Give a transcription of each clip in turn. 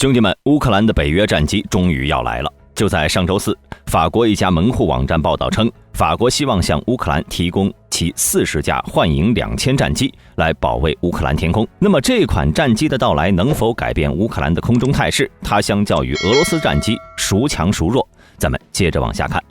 兄弟们，乌克兰的北约战机终于要来了。就在上周四，法国一家门户网站报道称，法国希望向乌克兰提供其40架幻影2000战机来保卫乌克兰天空。那么这款战机的到来能否改变乌克兰的空中态势？它相较于俄罗斯战机孰强孰弱？咱们接着往下看。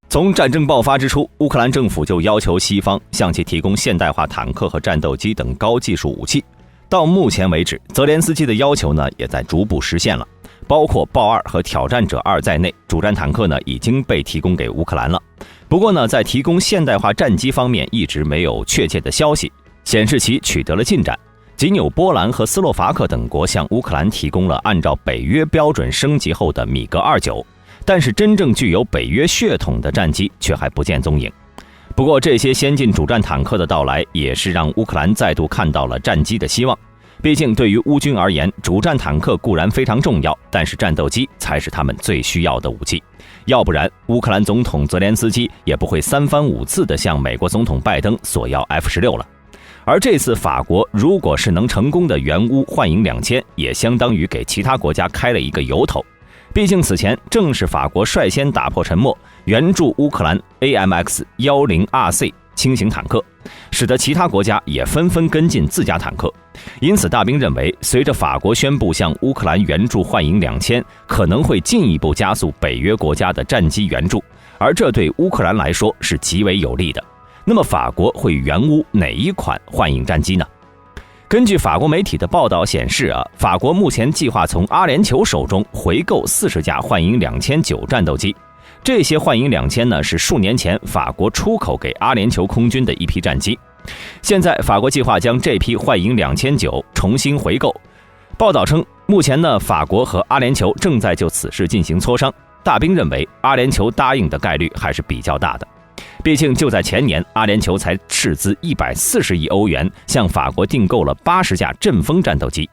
从战争爆发之初，乌克兰政府就要求西方向其提供现代化坦克和战斗机等高技术武器。到目前为止，泽连斯基的要求呢也在逐步实现了，包括豹2和挑战者2在内，主战坦克呢已经被提供给乌克兰了。不过呢，在提供现代化战机方面一直没有确切的消息，显示其取得了进展。仅有波兰和斯洛伐克等国向乌克兰提供了按照北约标准升级后的米格29，但是真正具有北约血统的战机却还不见踪影。不过这些先进主战坦克的到来也是让乌克兰再度看到了战机的希望。毕竟对于乌军而言，主战坦克固然非常重要，但是战斗机才是他们最需要的武器。要不然乌克兰总统泽连斯基也不会3番5次地向美国总统拜登索要 F-16了。而这次法国如果是能成功的援乌幻影2000，也相当于给其他国家开了一个由头。毕竟此前正是法国率先打破沉默，援助乌克兰 AMX-10RC 轻型坦克，使得其他国家也纷纷跟进自家坦克。因此大兵认为，随着法国宣布向乌克兰援助幻影2000，可能会进一步加速北约国家的战机援助，而这对乌克兰来说是极为有利的。那么法国会援乌哪一款幻影战机呢？根据法国媒体的报道显示法国目前计划从阿联酋手中回购40架幻影2009战斗机。这些幻影2000呢，是数年前法国出口给阿联酋空军的一批战机。现在法国计划将这批幻影2009重新回购。报道称，目前呢，法国和阿联酋正在就此事进行磋商。大兵认为，阿联酋答应的概率还是比较大的。毕竟就在前年，阿联酋才斥资140亿欧元向法国订购了80架阵风战斗机，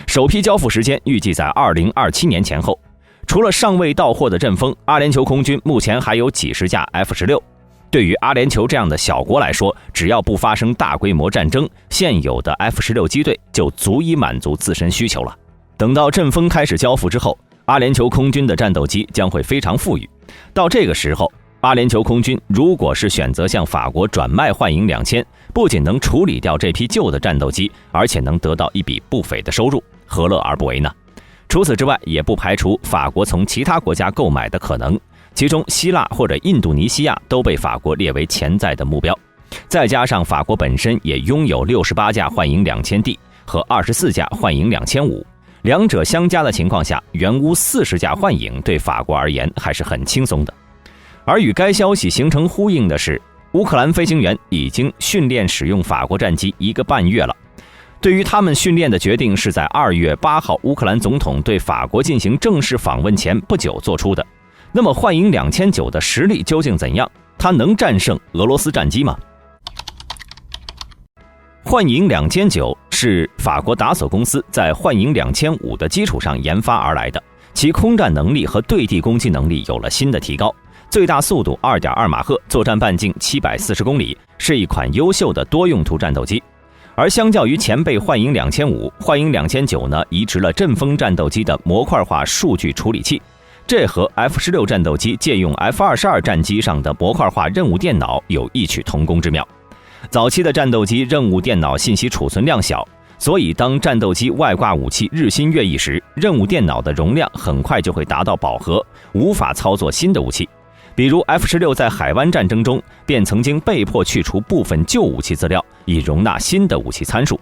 首批交付时间预计在2027年前后。除了尚未到货的阵风，阿联酋空军目前还有几十架 F-16。对于阿联酋这样的小国来说，只要不发生大规模战争，现有的 F-16机队就足以满足自身需求了。等到阵风开始交付之后，阿联酋空军的战斗机将会非常富裕。到这个时候，阿联酋空军如果是选择向法国转卖幻影2000，不仅能处理掉这批旧的战斗机，而且能得到一笔不菲的收入，何乐而不为呢？除此之外，也不排除法国从其他国家购买的可能，其中希腊或者印度尼西亚都被法国列为潜在的目标。再加上法国本身也拥有68架幻影2000D 和24架幻影2500，两者相加的情况下，援乌40架幻影对法国而言还是很轻松的。而与该消息形成呼应的是，乌克兰飞行员已经训练使用法国战机1个半月了。对于他们训练的决定是在2月8号乌克兰总统对法国进行正式访问前不久做出的。那么幻影2009的实力究竟怎样？它能战胜俄罗斯战机吗？幻影2009是法国达索公司在幻影2500的基础上研发而来的，其空战能力和对地攻击能力有了新的提高，最大速度 2.2 马赫，作战半径740公里，是一款优秀的多用途战斗机。而相较于前辈幻影2500，幻影2009呢移植了阵风战斗机的模块化数据处理器，这和 F-16战斗机借用 F-22战机上的模块化任务电脑有异曲同工之妙。早期的战斗机任务电脑信息储存量小，所以当战斗机外挂武器日新月异时，任务电脑的容量很快就会达到饱和，无法操作新的武器。比如 F-16在海湾战争中便曾经被迫去除部分旧武器资料，以容纳新的武器参数。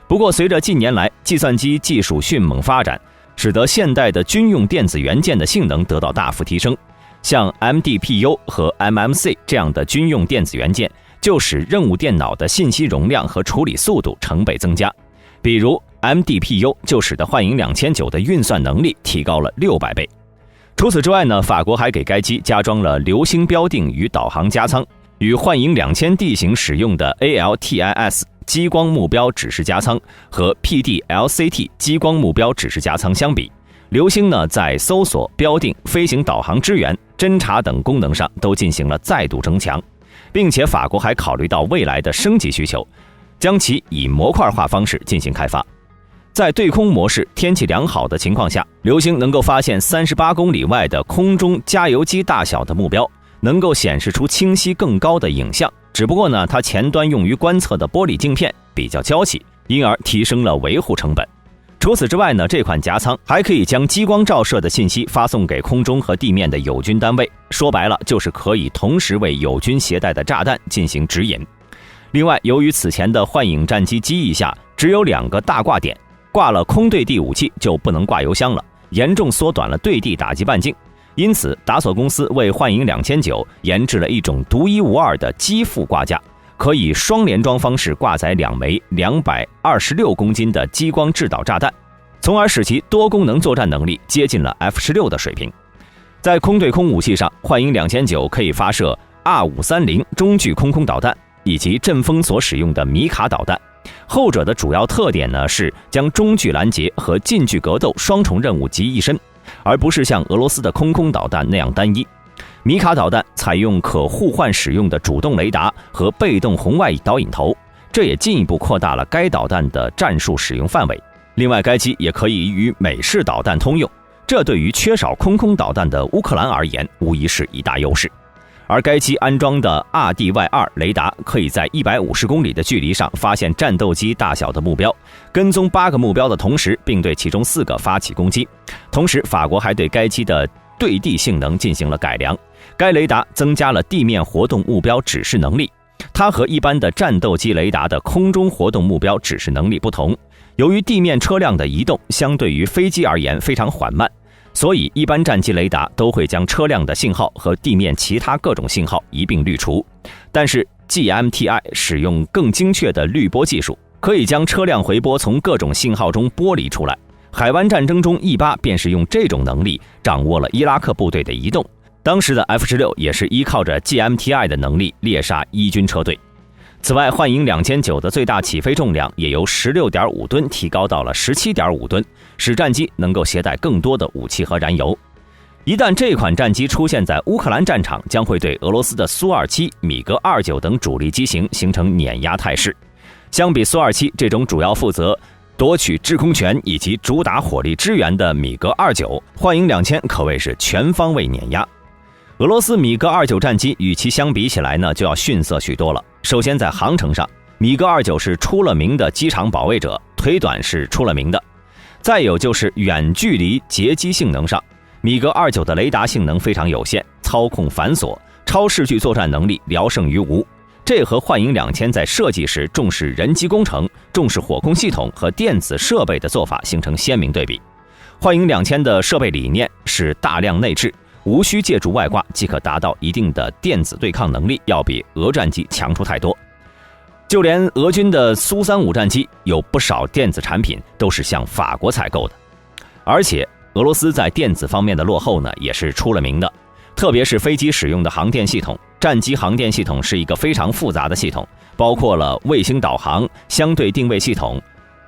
不过随着近年来计算机技术迅猛发展，使得现代的军用电子元件的性能得到大幅提升，像 MDPU 和 MMC 这样的军用电子元件就使任务电脑的信息容量和处理速度成倍增加。比如 MDPU 就使得幻影2009的运算能力提高了600倍。除此之外呢，法国还给该机加装了流星标定与导航加仓，与幻影2000地形使用的 ALTIS 激光目标指示加仓和 PDLCT 激光目标指示加仓相比，流星呢在搜索、标定、飞行导航支援、侦察等功能上都进行了再度增强，并且法国还考虑到未来的升级需求，将其以模块化方式进行开发。在对空模式天气良好的情况下，刘星能够发现38公里外的空中加油机大小的目标，能够显示出清晰更高的影像。只不过呢，它前端用于观测的玻璃镜片比较娇气，因而提升了维护成本。除此之外呢，这款夹舱还可以将激光照射的信息发送给空中和地面的友军单位，说白了就是可以同时为友军携带的炸弹进行指引。另外，由于此前的幻影战机机翼下只有2个大挂点，挂了空对地武器就不能挂油箱了，严重缩短了对地打击半径。因此，达索公司为幻影2009研制了一种独一无二的机腹挂架，可以双联装方式挂载2枚226公斤的激光制导炸弹，从而使其多功能作战能力接近了 F-16的水平。在空对空武器上，幻影2009可以发射 R530 中距空导弹以及阵风所使用的米卡导弹。后者的主要特点呢是将中距拦截和近距格斗双重任务集一身，而不是像俄罗斯的空导弹那样单一。米卡导弹采用可互换使用的主动雷达和被动红外导引头，这也进一步扩大了该导弹的战术使用范围。另外，该机也可以与美式导弹通用，这对于缺少空导弹的乌克兰而言无疑是一大优势。而该机安装的 RDY2 雷达可以在150公里的距离上发现战斗机大小的目标，跟踪8个目标的同时，并对其中4个发起攻击。同时，法国还对该机的对地性能进行了改良，该雷达增加了地面活动目标指示能力。它和一般的战斗机雷达的空中活动目标指示能力不同，由于地面车辆的移动相对于飞机而言非常缓慢，所以一般战机雷达都会将车辆的信号和地面其他各种信号一并滤除。但是 GMTI 使用更精确的滤波技术，可以将车辆回波从各种信号中剥离出来。海湾战争中，E8便是用这种能力掌握了伊拉克部队的移动。当时的 F-16也是依靠着 GMTI 的能力猎杀伊军车队。此外，幻影2009的最大起飞重量也由 16.5 吨提高到了 17.5 吨，使战机能够携带更多的武器和燃油。一旦这款战机出现在乌克兰战场，将会对俄罗斯的苏27、米格29等主力机型形成碾压态势。相比苏27这种主要负责夺取制空权以及主打火力支援的米格29，幻影2000可谓是全方位碾压。俄罗斯米格29战机与其相比起来呢，就要逊色许多了。首先在航程上，米格29是出了名的机场保卫者，腿短是出了名的。再有就是远距离截击性能上，米格29的雷达性能非常有限，操控繁琐，超视距作战能力聊胜于无。这和幻影2000在设计时重视人机工程、重视火控系统和电子设备的做法形成鲜明对比。幻影2000的设备理念是大量内置，无需借助外挂即可达到一定的电子对抗能力，要比俄战机强出太多。就连俄军的苏35战机有不少电子产品都是向法国采购的。而且俄罗斯在电子方面的落后呢，也是出了名的。特别是飞机使用的航电系统，战机航电系统是一个非常复杂的系统，包括了卫星导航、相对定位系统、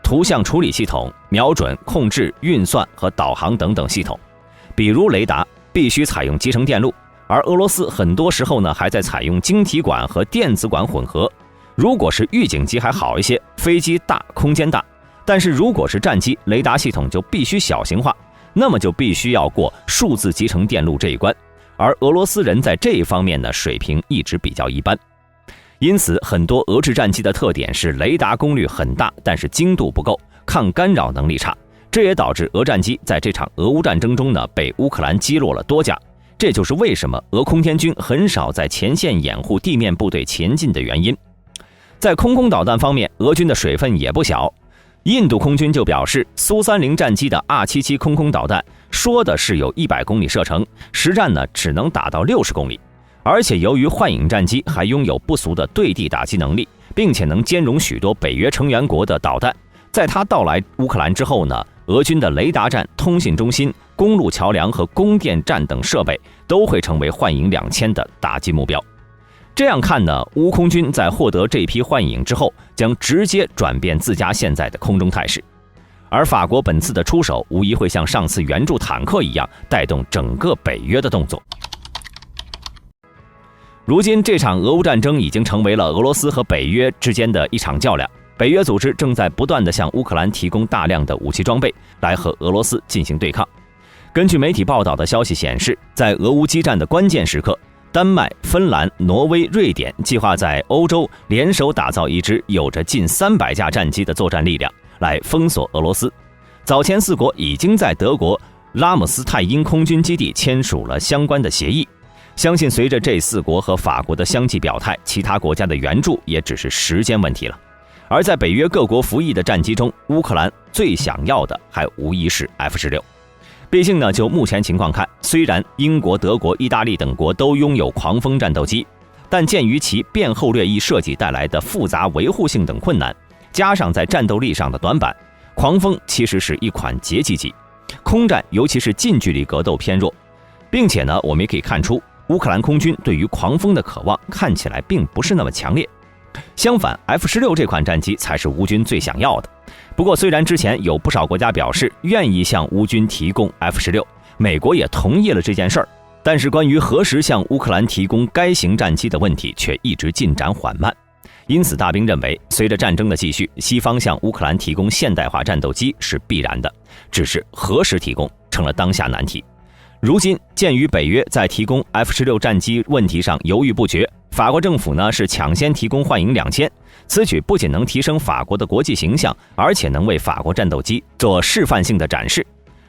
图像处理系统、瞄准、控制、运算和导航等等系统。比如雷达必须采用集成电路，而俄罗斯很多时候呢还在采用晶体管和电子管混合。如果是预警机还好一些，飞机大空间大，但是如果是战机，雷达系统就必须小型化，那么就必须要过数字集成电路这一关。而俄罗斯人在这一方面呢水平一直比较一般，因此很多俄制战机的特点是雷达功率很大，但是精度不够，抗干扰能力差。这也导致俄战机在这场俄乌战争中呢被乌克兰击落了多架。这就是为什么俄空天军很少在前线掩护地面部队前进的原因。在空导弹方面，俄军的水分也不小。印度空军就表示，苏30战机的 R77空导弹说的是有100公里射程，实战呢只能打到60公里。而且由于幻影战机还拥有不俗的对地打击能力，并且能兼容许多北约成员国的导弹，在它到来乌克兰之后呢，俄军的雷达站、通信中心、公路桥梁和供电站等设备都会成为幻影2000的打击目标。这样看呢，乌空军在获得这批幻影之后，将直接转变自家现在的空中态势。而法国本次的出手，无疑会像上次援助坦克一样，带动整个北约的动作。如今这场俄乌战争已经成为了俄罗斯和北约之间的一场较量。北约组织正在不断地向乌克兰提供大量的武器装备，来和俄罗斯进行对抗。根据媒体报道的消息显示，在俄乌激战的关键时刻，丹麦、芬兰、挪威、瑞典计划在欧洲联手打造一支有着近300架战机的作战力量，来封锁俄罗斯。早前4国已经在德国拉姆斯泰因空军基地签署了相关的协议。相信随着这4国和法国的相继表态，其他国家的援助也只是时间问题了。而在北约各国服役的战机中，乌克兰最想要的还无疑是 F-16。毕竟呢，就目前情况看，虽然英国、德国、意大利等国都拥有狂风战斗机，但鉴于其变后掠翼设计带来的复杂维护性等困难，加上在战斗力上的短板，狂风其实是一款截击机，空战尤其是近距离格斗偏弱。并且呢，我们也可以看出，乌克兰空军对于狂风的渴望看起来并不是那么强烈。相反 F-16 这款战机才是乌军最想要的。不过虽然之前有不少国家表示愿意向乌军提供 F-16， 美国也同意了这件事儿，但是关于何时向乌克兰提供该型战机的问题却一直进展缓慢。因此大兵认为，随着战争的继续，西方向乌克兰提供现代化战斗机是必然的，只是何时提供成了当下难题。如今鉴于北约在提供 F-16 战机问题上犹豫不决，法国政府呢是抢先提供幻影2000，此举不仅能提升法国的国际形象，而且能为法国战斗机做示范性的展示。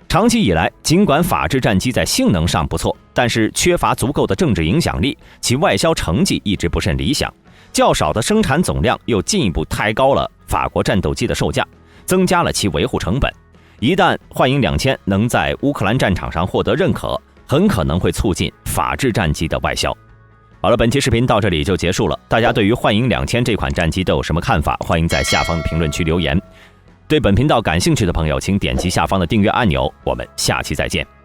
长期以来，尽管法制战机在性能上不错，但是缺乏足够的政治影响力，其外销成绩一直不甚理想，较少的生产总量又进一步抬高了法国战斗机的售价，增加了其维护成本。一旦幻影2000能在乌克兰战场上获得认可，很可能会促进法制战机的外销。好了，本期视频到这里就结束了。大家对于幻影2000这款战机都有什么看法？欢迎在下方的评论区留言。对本频道感兴趣的朋友，请点击下方的订阅按钮。我们下期再见。